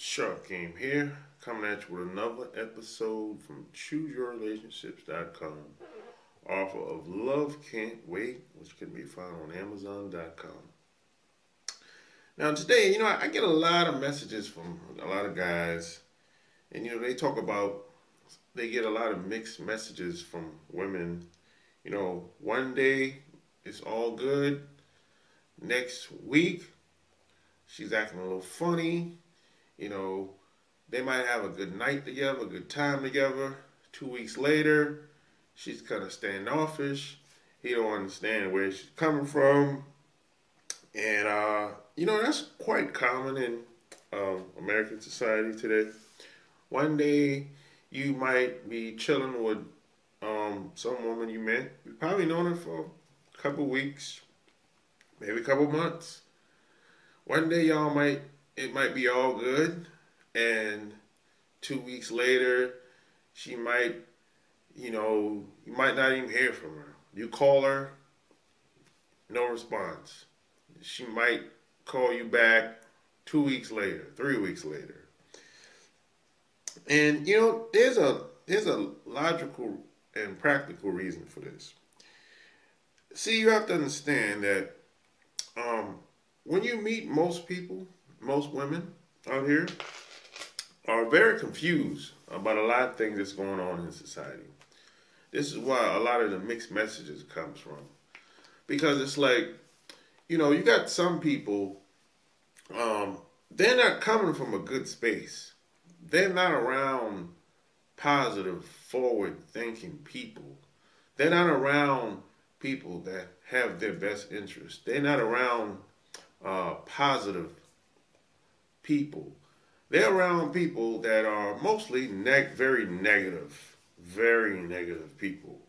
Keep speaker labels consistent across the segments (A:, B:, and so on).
A: Shark Game here, coming at you with another episode from ChooseYourRelationships.com. Offer of Love Can't Wait, which can be found on Amazon.com. Now, today, I get a lot of messages from a lot of guys, and, they talk about, they get a lot of mixed messages from women. One day it's all good, next week she's acting a little funny. You know, they might have a good night together, a good time together. 2 weeks later, she's kind of standoffish. He don't understand where she's coming from. And, that's quite common in American society today. One day, you might be chilling with some woman you met. You've probably known her for a couple weeks, maybe a couple months. One day, it might be all good, and 2 weeks later, she might, you might not even hear from her. You call her, no response. She might call you back 2 weeks later, 3 weeks later. And there's a logical and practical reason for this. See, you have to understand that when you meet most people, most women out here are very confused about a lot of things that's going on in society. This is why a lot of the mixed messages comes from. Because it's like, you got some people, they're not coming from a good space. They're not around positive, forward-thinking people. They're not around people that have their best interests. They're not around positive people. They're around people that are mostly very negative people.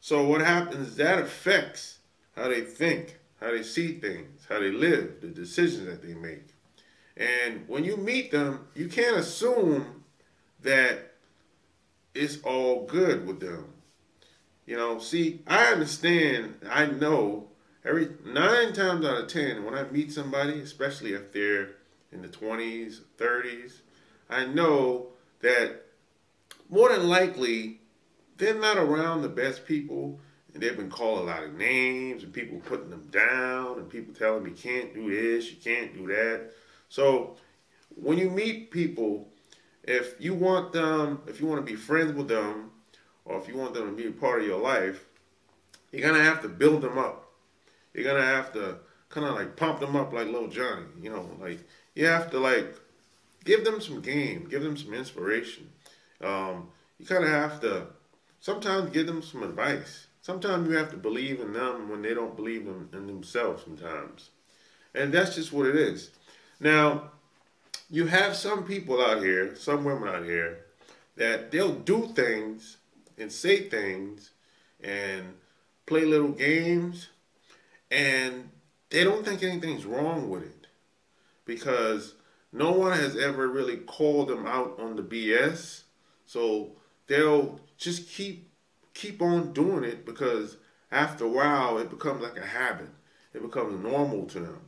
A: So what happens is that affects how they think, how they see things, how they live, the decisions that they make. And when you meet them, you can't assume that it's all good with them. See, I understand, I know, every 9 times out of 10, when I meet somebody, especially if they're in the 20s, 30s, I know that more than likely they're not around the best people, and they've been called a lot of names, and people putting them down, and people telling them you can't do this, you can't do that. So when you meet people, if you want to be friends with them, or if you want them to be a part of your life, you're going to have to build them up. You're going to have to kind of like pump them up like little Johnny. Like you have to like give them some game, give them some inspiration. You kind of have to sometimes give them some advice. Sometimes you have to believe in them when they don't believe in themselves sometimes. And that's just what it is. Now, you have some people out here, some women out here, that they'll do things and say things and play little games, and they don't think anything's wrong with it because no one has ever really called them out on the BS. So they'll just keep on doing it because after a while it becomes like a habit. It becomes normal to them.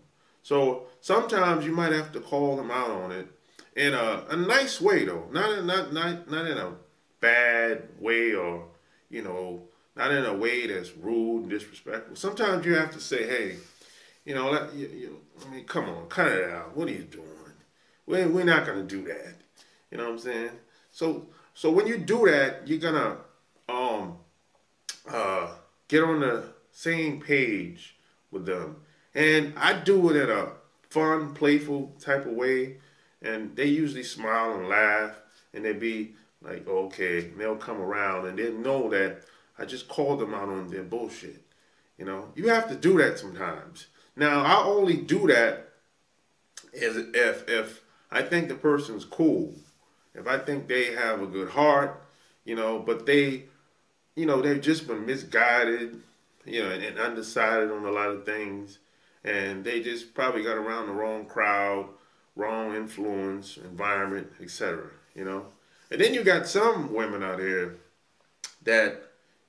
A: So sometimes you might have to call them out on it in a nice way though, not in a bad way or not in a way that's rude and disrespectful. Sometimes you have to say, hey, I mean, come on, cut it out. What are you doing? We're not gonna do that. You know what I'm saying? So when you do that, you're gonna get on the same page with them. And I do it in a fun, playful type of way. And they usually smile and laugh. And they be like, okay. And they'll come around and they know that I just called them out on their bullshit. You have to do that sometimes. Now, I only do that if I think the person's cool. If I think they have a good heart, but they've just been misguided, and undecided on a lot of things. And they just probably got around the wrong crowd, wrong influence, environment, etc. And then you got some women out here that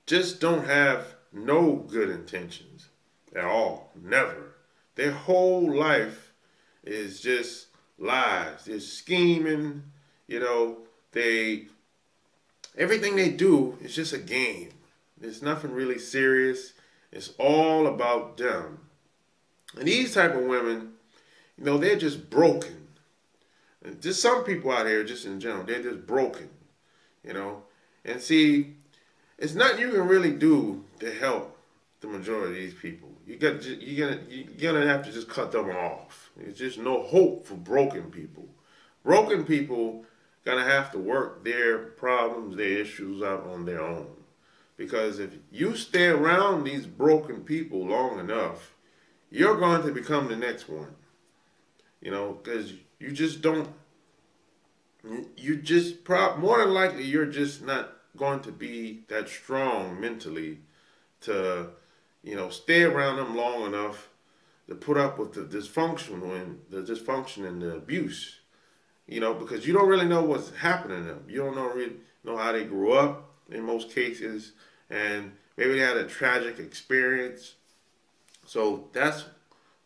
A: just don't have no good intentions at all. Never. Their whole life is just lies. They're scheming. You know, everything they do is just a game. There's nothing really serious. It's all about them. And these type of women, they're just broken. And just some people out here, just in general, they're just broken. You know, and see, it's nothing you can really do to help the majority of these people. You're gonna have to just cut them off. There's just no hope for broken people. Broken people gonna have to work their problems, their issues out on their own. Because if you stay around these broken people long enough, you're going to become the next one. Because you just don't. More than likely, you're just not going to be that strong mentally to, stay around them long enough to put up with the dysfunction and the abuse. Because you don't really know what's happening to them. You don't really know how they grew up in most cases, and maybe they had a tragic experience. So that's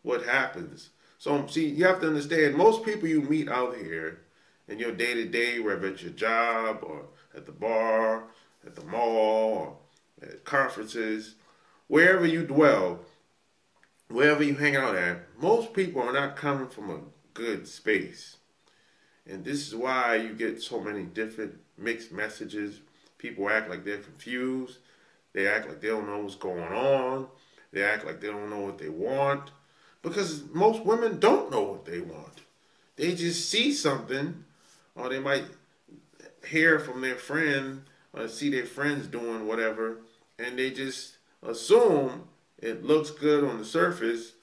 A: what happens. So see, you have to understand, most people you meet out here in your day-to-day, whether it's your job or at the bar, at the mall, or at conferences, wherever you dwell, wherever you hang out at, most people are not coming from a good space. And this is why you get so many different mixed messages. People act like they're confused. They act like they don't know what's going on. They act like they don't know what they want. Because most women don't know what they want. They just see something, or they might hear from their friend or see their friends doing whatever, and they just assume it looks good on the surface.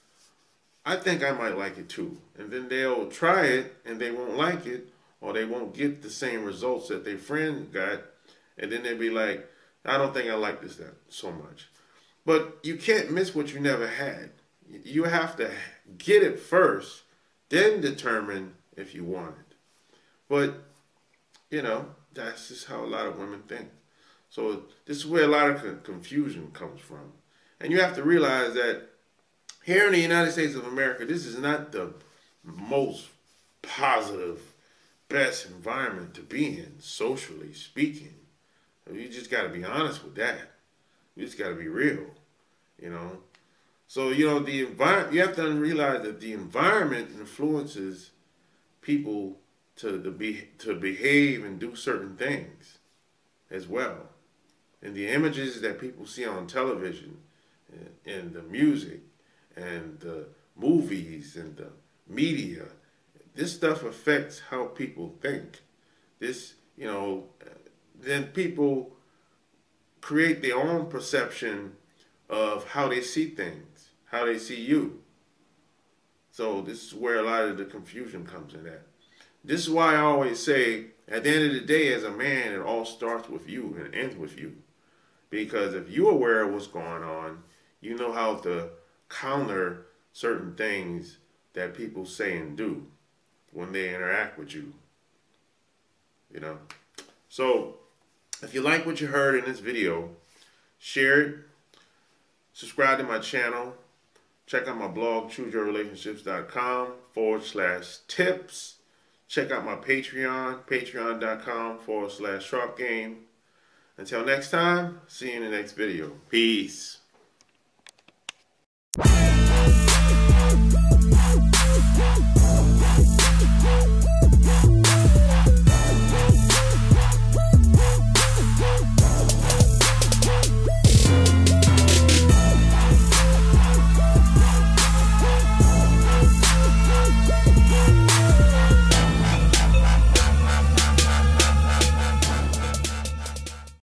A: I think I might like it too. And then they'll try it and they won't like it, or they won't get the same results that their friend got, and then they'll be like, I don't think I like this that so much. But you can't miss what you never had. You have to get it first, then determine if you want it. But, that's just how a lot of women think. So this is where a lot of confusion comes from. And you have to realize that here in the United States of America, this is not the most positive, best environment to be in, socially speaking. You just got to be honest with that. You just got to be real, So, the environment, you have to realize that the environment influences people to behave and do certain things as well. And the images that people see on television and the music and the movies and the media, this stuff affects how people think. Then people create their own perception of how they see things, how they see you. So this is where a lot of the confusion comes in at. This is why I always say, at the end of the day, as a man, it all starts with you and ends with you. Because if you're aware of what's going on, you know how to counter certain things that people say and do when they interact with you. So, if you like what you heard in this video, share it, subscribe to my channel, check out my blog, chooseyourrelationships.com/tips. Check out my Patreon, patreon.com/sharpgame. Until next time, see you in the next video. Peace.